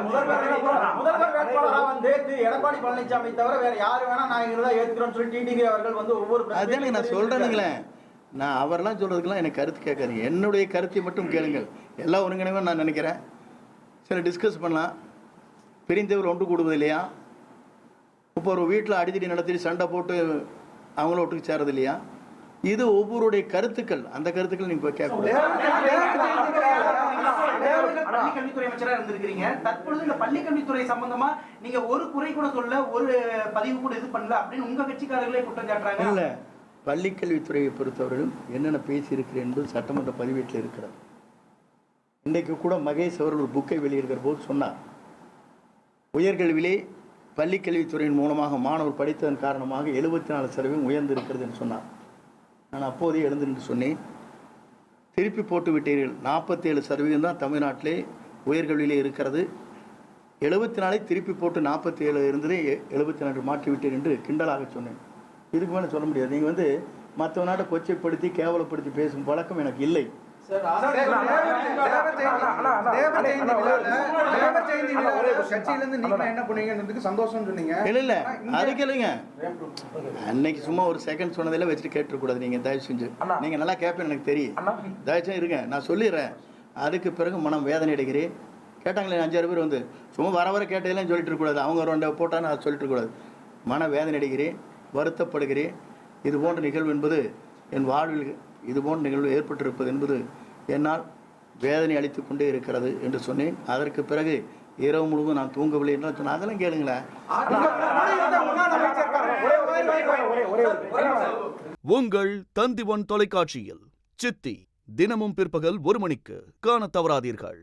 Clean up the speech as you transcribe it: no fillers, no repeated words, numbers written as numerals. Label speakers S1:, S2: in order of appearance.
S1: முதல்வர் வேட்பாளரா வந்து எடப்பாடி பழனிசாமி தவிர வேற யாரு வேணா நான் இங்கதான் ஏத்துக்கிறோம்னு சொல்லி டிடிவி அவர்கள் வந்து ஒவ்வொரு
S2: அதுதானே நான் சொல்றேனுங்களே. நான் அவரெல்லாம் சொல்றதுக்கெல்லாம் எனக்கு கருத்து கேட்காதீங்க, என்னுடைய கருத்தை மட்டும் கேளுங்கள். எல்லாம் ஒருங்கிணைவா நான் நினைக்கிறேன். சரி, டிஸ்கஸ் பண்ணலாம். பிரிந்தவர் ஒன்று கூடுவது இல்லையா? இப்போ ஒரு வீட்டில் அடித்தடி நடத்தி சண்டை போட்டு அவங்கள ஒட்டுக்கு சேரது இல்லையா? இது ஒவ்வொருடைய கருத்துக்கள். அந்த கருத்துக்கள் நீங்க கேட்கக்கூடாது.
S3: பள்ளிக்கல்வித்துறை அமைச்சரா இருந்திருக்கிறீங்க. தற்பொழுது இந்த பள்ளிக்கல்வித்துறை சம்பந்தமா நீங்க ஒரு குறை கூட சொல்ல, ஒரு பதிவு கூட இது பண்ணல அப்படின்னு உங்க கட்சிக்காரர்களே குற்றம் சாட்டுறாங்க.
S2: இல்ல, பள்ளிக்கல்வித்துறையை பொறுத்தவரையும் என்னென்ன பேசியிருக்கிறேன் என்பது சட்டமன்ற பதிவேட்டில் இருக்கிறது. இன்றைக்கு கூட மகேஷ் அவர்கள் ஒரு புக்கை வெளியிடுகிற போது சொன்னார், உயர்கல்வியிலே பள்ளிக்கல்வித்துறையின் மூலமாக மாணவர் படித்ததன் காரணமாக 74% உயர்ந்து இருக்கிறது என்று சொன்னார். நான் அப்போதே எழுந்து என்று சொன்னேன், திருப்பி போட்டு விட்டீர்கள். 47% தான் தமிழ்நாட்டிலே உயர்கல்வியிலே இருக்கிறது. 74 திருப்பி போட்டு 47 இருந்ததே 74 மாற்றி விட்டீர்கள் என்று கிண்டலாக சொன்னேன். இதுக்கு மேலே சொல்ல முடியாது. நீங்கள் வந்து மற்ற நாட்டை கொச்சைப்படுத்தி கேவலப்படுத்தி பேசும் பழக்கம் எனக்கு இல்லை. அன்னைக்கு சும்மா ஒரு செகண்ட் சொன்னதெல்லாம் வச்சுட்டு கேட்டுக்கூடாது. நீங்க தயவு செஞ்சு, நீங்க நல்லா கேட்பேன்னு எனக்கு தெரியும். தயவு செஞ்சு இருங்க, நான் சொல்லிடுறேன். அதுக்கு பிறகு மனம் வேதனை அடைகிறேன். கேட்டாங்களே 5-6 பேர் வந்து சும்மா வர வர கேட்டதெல்லாம் சொல்லிட்டு இருக்கக்கூடாது. அவங்க 2 போட்டான்னு அதை சொல்லிட்டு இருக்கக்கூடாது. மன வேதனை அடைகிறேன், வருத்தப்படுகிறேன். இது போன்ற நிகழ்வு என்பது என் வாழ்வில் இது போன்ற நிகழ்வு ஏற்பட்டிருப்பது என்பது என்னால் வேதனை அளித்து கொண்டே இருக்கிறது என்று சொன்னேன். அதற்கு பிறகு இரவு முழுவதும் நான் தூங்கவில்லை என்று சொன்னேன். அதெல்லாம் கேளுங்களேன்.
S4: உங்கள் தந்தி ஒன் தொலைக்காட்சியில் சித்தி தினமும் பிற்பகல் 1 மணிக்கு காண தவறாதீர்கள்.